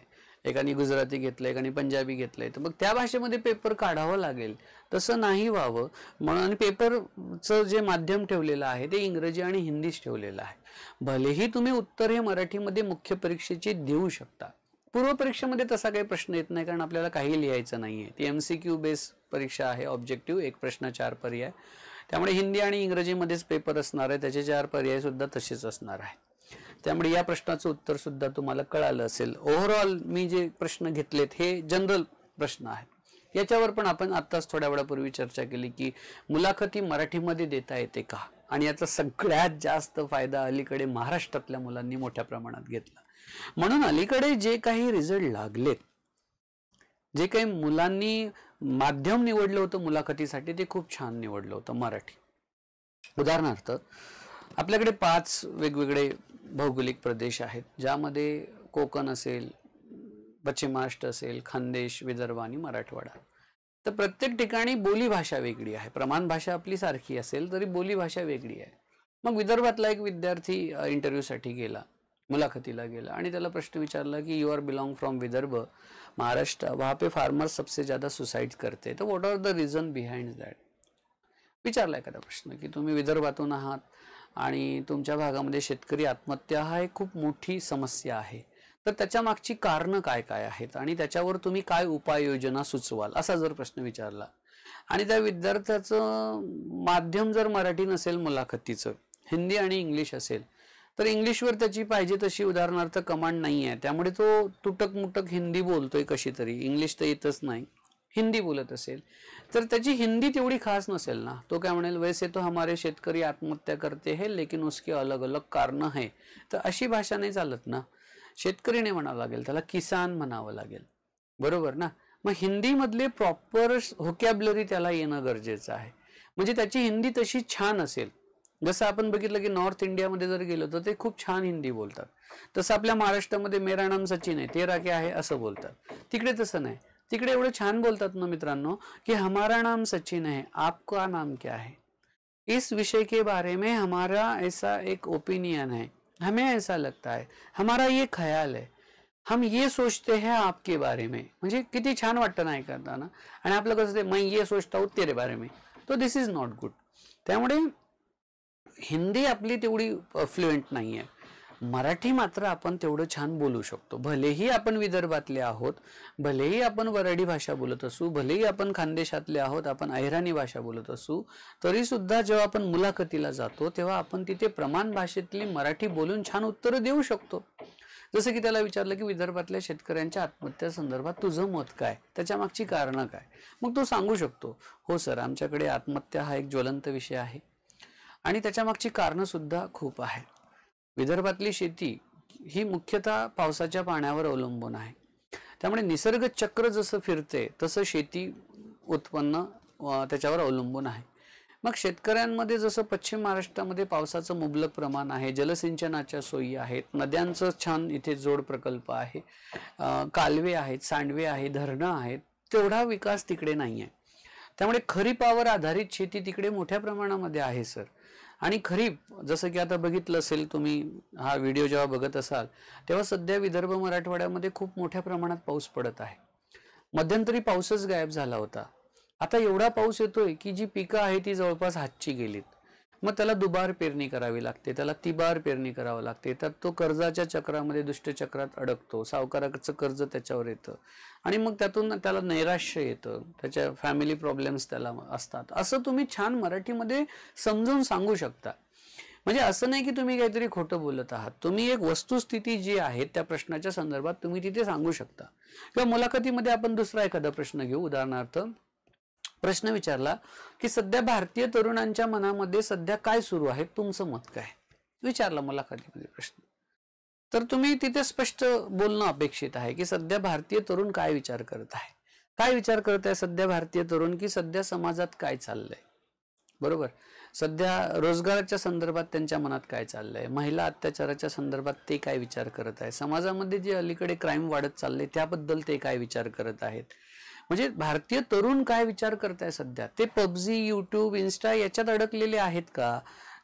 एकाने गुजराती घेतलंय, एकाने पंजाबी घेतलंय, तर मग त्या भाषेमध्ये पेपर काढावं लागेल. तसं नाही व्हावं म्हणून पेपरचं जे माध्यम ठेवलेलं आहे ते इंग्रजी आणि हिंदीच ठेवलेलं आहे. भलेही तुम्ही उत्तर हे मराठीमध्ये मुख्य परीक्षेचे देऊ शकता, पूर्व परीक्षेमध्ये तसा काही प्रश्न येत नाही, कारण आपल्याला काही लिहायचं नाहीये. ती MCQ बेस परीक्षा आहे, ऑब्जेक्टिव्ह, एक प्रश्न 4 पर्याय. त्यामुळे हिंदी आणि इंग्रजीमध्येच पेपर असणार आहे, त्याचे 4 पर्याय सुद्धा तसेच असणार आहे. त्यामुळे या प्रश्नाचं उत्तर सुद्धा तुम्हाला कळालं असेल. ओव्हरऑल मी जे प्रश्न घेतलेत हे जनरल प्रश्न आहेत. याच्यावर पण आपण आत्ताच थोड्या वेळापूर्वी चर्चा केली की मुलाखती मराठीमध्ये देता येते का, आणि याचा सगळ्यात जास्त फायदा अलीकडे महाराष्ट्रातल्या मुलांनी मोठ्या प्रमाणात घेतला. म्हणून अलीकडे जे काही रिझल्ट लागलेत, जे काही मुलांनी माध्यम निवडलं होतं मुलाखतीसाठी ते खूप छान निवडलं होतं, मराठी. उदाहरणार्थ आपल्याकडे 5 वेगवेगळे भौगोलिक प्रदेश आहेत, ज्यामध्ये कोकण असेल, पश्चिम महाराष्ट्र असेल, खानदेश, विदर्भ आणि मराठवाडा. तर प्रत्येक ठिकाणी बोलीभाषा वेगळी आहे. प्रमाण भाषा आपली सारखी असेल तरी बोलीभाषा वेगळी आहे. मग विदर्भातला एक विद्यार्थी इंटरव्ह्यूसाठी गेला, मुलाखतीला गेला आणि त्याला प्रश्न विचारला की you are belong from Vidarbha, Maharashtra, वहाँ पे फार्मर्स सबसे ज़्यादा सुसाइड करते, तो what are the reason behind that. विचारला एखादा प्रश्न की तुम्ही विदर्भातून आहात आणि तुमच्या भागामध्ये शेतकरी आत्महत्या हा एक खूप मोठी समस्या आहे, तर त्याच्या मागची कारणं काय काय आहेत आणि त्याच्यावर तुम्ही काय उपाययोजना सुचवाल, असा जर प्रश्न विचारला आणि त्या विद्यार्थ्याचं माध्यम जर मराठी नसेल, मुलाखतीचं हिंदी आणि इंग्लिश असेल, तर इंग्लिशवर त्याची पाहिजे तशी उदाहरणार्थ कमांड नाही आहे, त्यामुळे तो तुटक मुटक हिंदी बोलतोय कशी तरी, इंग्लिश तर येतच नाही, हिंदी बोलत असेल तर त्याची हिंदी तेवढी खास नसेल ना. तो काय म्हणेल, वैसे तो हमारे शेतकरी आत्महत्या करते हैं लेकिन उसके अलग अलग कारण है. तर अशी भाषा नाही चालत ना. शेतकरी नाही म्हणावं लागेल, त्याला किसान म्हणावं लागेल, बरोबर ना. मग हिंदी मधले प्रॉपर व्होकॅब्युलरी त्याला येणं गरजेचं आहे, म्हणजे त्याची हिंदी तशी छान असेल. जसं आपण बघितलं की नॉर्थ इंडियामध्ये जर गेलो तर ते खूप छान हिंदी बोलतात. तसं आपल्या महाराष्ट्रामध्ये मेरा नाम सचिन आहे, तेरा क्या आहे असं बोलतात. तिकडे तसं नाही. तिकडे एवढं छान बोलतात ना मित्रांनो कि हमारा नाम सचिन है, आपका नाम क्या है, इस विषय के बारे में हमारा ऐसा एक ओपिनियन है, हमें ऐसा लगता है, हमारा ये ख्याल है, हम ये सोचते हैं आपके बारे में. म्हणजे किती छान वाटतं ना ऐकताना. आणि आपलं कसं ते मैं ये सोचता हूँ तेरे बारे में, तो दिस इज नॉट गुड. त्यामुळे हिंदी आपली तेवढी फ्लुएंट नाही आहे. मराठी मात्र आपण तेवढं छान बोलू शकतो. भलेही आपण विदर्भातले आहोत, भलेही आपण वऱ्हाडी भाषा बोलत असू, भलेही आपण खानदेशातले आहोत, आपण अहिराणी भाषा बोलत असू, तरी सुद्धा जेव्हा आपण मुलाखतीला जातो तेव्हा आपण तिथे प्रमाण भाषेतली मराठी बोलून छान उत्तरं देऊ शकतो. जसं की त्याला विचारलं की विदर्भातल्या शेतकऱ्यांच्या आत्महत्या संदर्भात तुझं मत काय, त्याच्या मागची कारणं काय. मग तो सांगू शकतो, हो सर, आमच्याकडे आत्महत्या हा एक ज्वलंत विषय आहे आणि त्याच्या मागची कारणं सुद्धा खूप आहे. विदर्भातली शेती ही मुख्यतः पावसाच्या पाण्यावर अवलंबून आहे, त्यामुळे निसर्ग चक्र जसं फिरते तसं शेती उत्पन्न त्याच्यावर अवलंबून आहे. मग शेतकऱ्यांमध्ये जसं पश्चिम महाराष्ट्रामध्ये पावसाचं मुबलक प्रमाण आहे, जलसिंचनाच्या सोयी आहेत, नद्यांचं छान इथे जोड प्रकल्प आहे, कालवे आहेत, सांडवे आहेत, धरणं आहेत, तेवढा विकास तिकडे नाही आहे. त्यामुळे खरीपावर आधारित शेती तिकडे मोठ्या प्रमाणामध्ये आहे सर. आणि खरीप जसं की आता बघितलं असेल तुम्ही, हा व्हिडिओ जेव्हा बघत असाल तेव्हा सध्या विदर्भ मराठवाड्यामध्ये खूप मोठ्या प्रमाणात पाऊस पडत आहे. मध्यंतरी पाऊसच गायब झाला होता. आता एवढा पाऊस येतोय की जी पिकं आहे ती जवळपास हातची गेलीत. मग त्याला दुबार पेरणी करावी लागते, त्याला तिबार पेरणी करावं लागते. तर तो कर्जाच्या चक्रामध्ये, दुष्टचक्रात अडकतो, सावकाराचं कर्ज त्याच्यावर येतं आणि मग त्यातून त्याला नैराश्य येतं, त्याच्या फॅमिली प्रॉब्लेम्स त्याला असतात. असं तुम्ही छान मराठीमध्ये समजून सांगू शकता. म्हणजे असं नाही की तुम्ही काहीतरी खोटं बोलत आहात, तुम्ही एक वस्तुस्थिती जी आहे त्या प्रश्नाच्या संदर्भात तुम्ही तिथे सांगू शकता. किंवा मुलाखतीमध्ये आपण दुसरा एखादा प्रश्न घेऊ. उदाहरणार्थ प्रश्न विचारला की सध्या भारतीय तरुणांच्या मनामध्ये सध्या काय सुरू आहे, तुमचं मत काय, विचारला मुलाखतीमध्ये प्रश्न. तर तुम्ही तिथे स्पष्ट बोलणं अपेक्षित आहे की सध्या भारतीय तरुण काय विचार करत आहे, काय विचार करत आहे सध्या भारतीय तरुण, की सध्या समाजात काय चाललंय, बरोबर, सध्या रोजगाराच्या संदर्भात त्यांच्या मनात काय चाललंय, महिला अत्याचाराच्या संदर्भात ते काय विचार करत आहे, समाजामध्ये जे अलीकडे क्राईम वाढत चाललंय त्याबद्दल ते काय विचार करत आहेत. म्हणजे भारतीय तरुण काय विचार करताय सध्या, ते पबजी, यूट्यूब, इन्स्टा याच्यात अडकलेले आहेत का,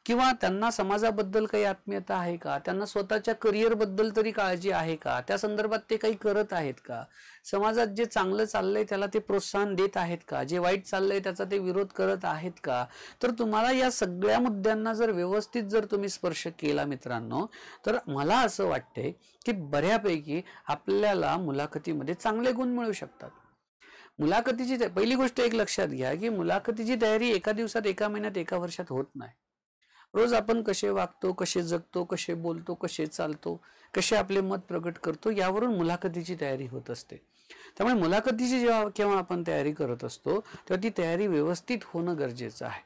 किंवा त्यांना समाजाबद्दल काही आत्मीयता आहे का, त्यांना स्वतःच्या करिअर बद्दल तरी काळजी आहे का, त्या संदर्भात ते काही करत आहेत का, समाजात जे चांगलं चाललंय त्याला ते प्रोत्साहन देत आहेत का, जे वाईट चाललंय त्याचा ते विरोध करत आहेत का. तर तुम्हाला या सगळ्या मुद्द्यांना जर व्यवस्थित जर तुम्ही स्पर्श केला मित्रांनो, तर मला असं वाटते की बऱ्यापैकी आपल्याला मुलाखतीमध्ये चांगले गुण मिळू शकतात. मुलाखतीची पहिली गोष्ट एक लक्षात घ्या की मुलाखतीची तयारी एका दिवसात, एका महिन्यात, एका वर्षात होत नाही. रोज आपण कसे वागतो, कसे जगतो, कसे बोलतो, कसे चालतो, कसे आपले मत प्रकट करतो, यावरून मुलाखतीची तयारी होत असते. त्यामुळे मुलाखतीची जेव्हा केव्हा आपण तयारी करत असतो तेव्हा ती तयारी व्यवस्थित होणं गरजेचं आहे.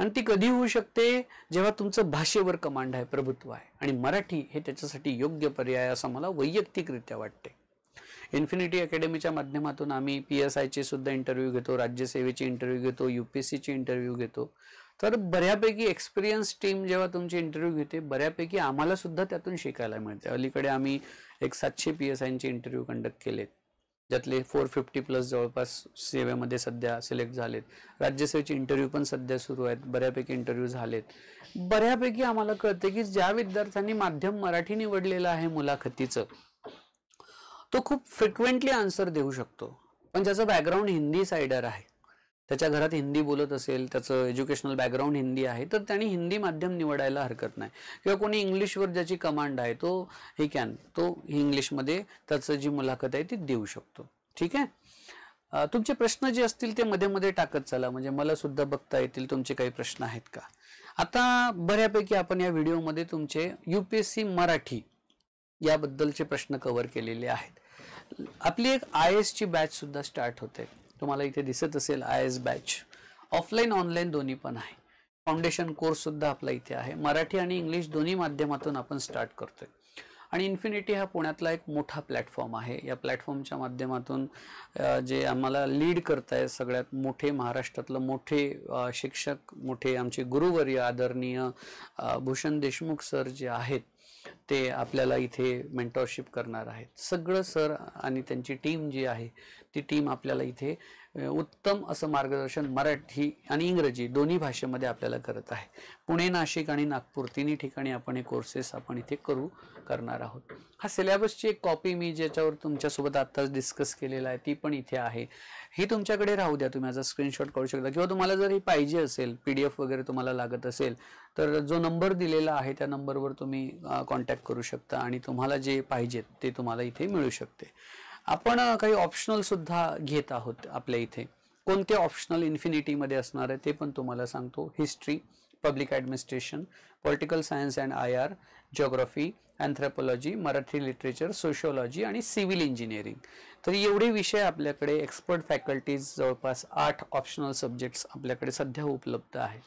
आणि ती कधी होऊ शकते, जेव्हा तुमचं भाषेवर कमांड आहे, प्रभुत्व आहे, आणि मराठी हे त्याच्यासाठी योग्य पर्याय असं मला वैयक्तिकरित्या वाटते. इन्फिनिटी अकॅडमीच्या माध्यमातून आम्ही PSI चे सुद्धा इंटरव्ह्यू घेतो, राज्यसेवेचे इंटरव्ह्यू घेतो, UPSC चे इंटरव्ह्यू घेतो. तर बऱ्यापैकी एक्सपिरियन्स टीम जेव्हा तुमची इंटरव्ह्यू घेते, बऱ्यापैकी आम्हाला सुद्धा त्यातून शिकायला मिळते. अलीकडे आम्ही एक 700 PSI चे इंटरव्ह्यू कंडक्ट केलेत. ज्यातले 450+ जवळपास सेवेमध्ये सध्या सिलेक्ट झालेत. राज्यसेवेचे इंटरव्ह्यू पण सध्या सुरू आहेत, बऱ्यापैकी इंटरव्ह्यू झालेत. बऱ्यापैकी आम्हाला कळते की ज्या विद्यार्थ्यांनी माध्यम मराठी निवडलेलं आहे मुलाखतीचं, तो खूप फ्रिक्वेंटली आन्सर देऊ शकतो. पण ज्याचं बॅकग्राऊंड हिंदी साइडर आहे, त्याच्या घरात हिंदी बोलत असेल, त्याचं एज्युकेशनल बॅकग्राऊंड हिंदी आहे, तर त्यांनी हिंदी माध्यम निवडायला हरकत नाही. किंवा कोणी इंग्लिशवर ज्याची कमांड आहे तो इंग्लिशमध्ये त्याचं जी मुलाखत आहे ती देऊ शकतो. ठीक आहे. तुमचे प्रश्न जे असतील ते मध्ये मध्ये टाकत चला, म्हणजे मला सुद्धा बघता येतील तुमचे काही प्रश्न आहेत का. आता बऱ्यापैकी आपण या व्हिडिओमध्ये तुमचे UPSC मराठी याबद्दलचे प्रश्न कव्हर केलेले आहेत. आपली एक IAS ची बॅच सुद्धा स्टार्ट होते. तुम्हाला इथे दिसत असेल IAS बॅच, ऑफलाईन ऑनलाईन दोन्ही पण आहे. फाउंडेशन कोर्स सुद्धा आपला इथे आहे. मराठी आणि इंग्लिश दोन्ही माध्यमातून आपण स्टार्ट करतोय. आणि इन्फिनिटी हा पुण्यातला एक मोठा प्लॅटफॉर्म आहे. या प्लॅटफॉर्मच्या माध्यमातून जे आम्हाला लीड करताय सगळ्यात मोठे महाराष्ट्रातलं मोठे शिक्षक, मोठे आमचे गुरुवर्य आदरणीय भूषण देशमुख सर जे आहेत, ते आपल्याला इथे मेंटॉरशिप करणार आहेत. सगळं सर आणि त्यांची टीम जी आहे ती टीम आपल्याला इथे उत्तम असं मार्गदर्शन मराठी आणि इंग्रजी दोन्ही भाषेमध्ये आपल्याला करत आहे. पुणे, नाशिक आणि नागपूर तिन्ही ठिकाणी आपण हे कोर्सेस आपण इथे करणार आहोत. हा सिलेबसची एक कॉपी मी ज्याच्यावर तुमच्यासोबत आत्ताच डिस्कस केलेला आहे ती पण इथे आहे. ही तुमच्याकडे राहू द्या, तुम्ही याचा स्क्रीनशॉट काढू शकता. किंवा तुम्हाला जर ही पाहिजे असेल, PDF वगैरे तुम्हाला लागत असेल, तर जो नंबर दिलेला आहे त्या नंबरवर तुम्ही कॉन्टॅक्ट करू शकता आणि तुम्हाला जे पाहिजे ते तुम्हाला इथे मिळू शकते. आपण काही ऑप्शनल सुद्धा घेत आहोत आपल्या इथे. कोणते ऑप्शनल इन्फिनिटीमध्ये असणार आहे ते पण तुम्हाला सांगतो. History, public administration, political science and IR, geography, anthropology, Marathi literature, sociology आणि सिव्हिल इंजिनिअरिंग. तर एवढे विषय आपल्याकडे, एक्सपर्ट फॅकल्टीज जवळपास 8 ऑप्शनल सब्जेक्ट्स आपल्याकडे सध्या उपलब्ध आहे.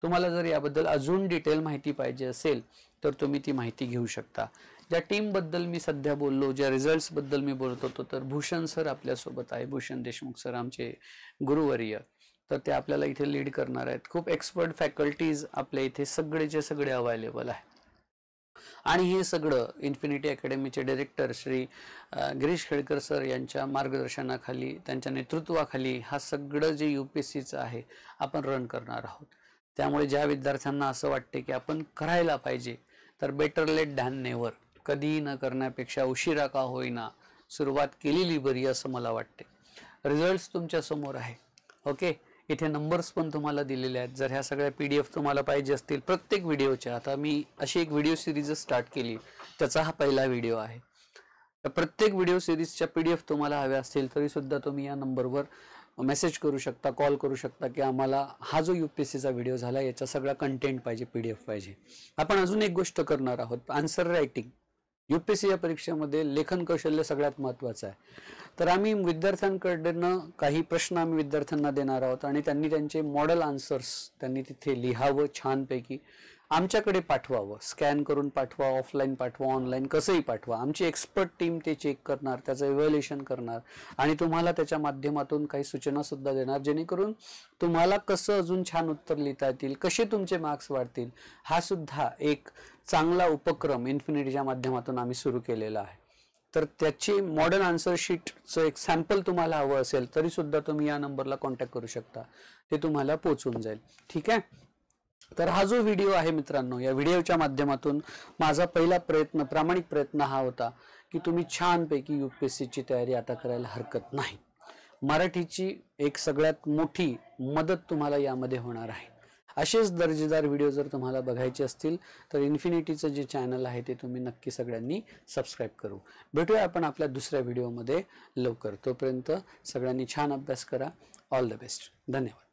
तुम्हाला जर याबद्दल अजून डिटेल माहिती पाहिजे असेल तर तुम्ही ती माहिती घेऊ शकता. ज्या टीम बद्दल मी सध्या बोललो, ज्या रिझल्ट्स बद्दल मी बोलत होतो, तर भूषण सर आपल्यासोबत आहे. भूषण देशमुख सर आमचे गुरुवर्य, तर ते आपल्याला इथे लीड करणार आहेत. खूप एक्सपर्ट फॅकल्टीज आपल्या इथे सगळेचे सगळे अवेलेबल आहे. आणि हे सगळं इन्फिनिटी अकॅडमीचे डायरेक्टर श्री गिरीश खेडकर सर यांच्या मार्गदर्शनाखाली, त्यांच्या नेतृत्वाखाली हा सगळं जे UPSCचं आहे आपण रन करणार आहोत. त्यामुळे ज्या विद्यार्थ्यांना असं वाटते की आपण करायला पाहिजे, तर बेटर लेट दॅन नेव्हर, कधीही न करण्यापेक्षा उशिरा का होईना सुरुवात केलेली बरी असं मला वाटते. रिझल्ट्स तुमच्या समोर आहे. ओके, इथे नंबर्स पण तुम्हाला दिलेले आहेत. जर ह्या सगळ्या PDF तुम्हाला पाहिजे असतील प्रत्येक व्हिडिओच्या, आता मी अशी एक व्हिडिओ सिरीज स्टार्ट केली, त्याचा हा पहिला व्हिडिओ आहे. तर प्रत्येक व्हिडिओ सिरीजच्या PDF तुम्हाला हव्या असतील तरी सुद्धा तुम्ही या नंबरवर मेसेज करू शकता, कॉल करू शकता की आम्हाला हा जो UPSCचा व्हिडिओ झाला याचा सगळा कंटेंट पाहिजे, PDF पाहिजे. आपण अजून एक गोष्ट करणार आहोत, आन्सर रायटिंग. UPSC या परीक्षेमध्ये लेखन कौशल्य सगळ्यात महत्त्वाचं आहे. तर आम्ही विद्यार्थ्यांकडनं काही प्रश्न आम्ही विद्यार्थ्यांना देणार आहोत आणि त्यांनी त्यांचे मॉडेल आन्सर्स त्यांनी तिथे लिहावं, छानपैकी आमच्याकडे पाठवावं. स्कॅन करून पाठवा, ऑफलाईन पाठवा, ऑनलाईन कसंही पाठवा. आमची एक्सपर्ट टीम ते चेक करणार, त्याचं इव्हॅल्युएशन करणार आणि तुम्हाला त्याच्या माध्यमातून काही सूचना सुद्धा देणार, जेणेकरून तुम्हाला कसं अजून छान उत्तर लिहिता येतील, कसे तुमचे मार्क्स वाढतील, हा सुद्धा एक चांगला उपक्रम इन्फिनिटीच्या माध्यमातून आम्ही सुरू केलेला आहे. तर त्याची मॉडर्न आन्सर शीटचं एक सॅम्पल तुम्हाला हवं असेल तरी सुद्धा तुम्ही या नंबरला कॉन्टॅक्ट करू शकता, ते तुम्हाला पोहोचून जाईल. ठीक आहे. तर हा जो व्हिडिओ आहे मित्रांनो, या व्हिडिओच्या माध्यमातून माझा पहिला प्रयत्न, प्रामाणिक प्रयत्न हा होता की तुम्ही छानपैकी UPSCची तयारी आता करायला हरकत नाही. मराठीची एक सगळ्यात मोठी मदत तुम्हाला यामध्ये होणार आहे. असेच दर्जेदार व्हिडिओ जर तुम्हाला बघायचे असतील तर इन्फिनिटीचं जे चॅनल आहे ते तुम्ही नक्की सगळ्यांनी सबस्क्राईब करू. भेटूया आपण आपल्या दुसऱ्या व्हिडिओमध्ये लवकर. तोपर्यंत सगळ्यांनी छान अभ्यास करा. All the best. धन्यवाद.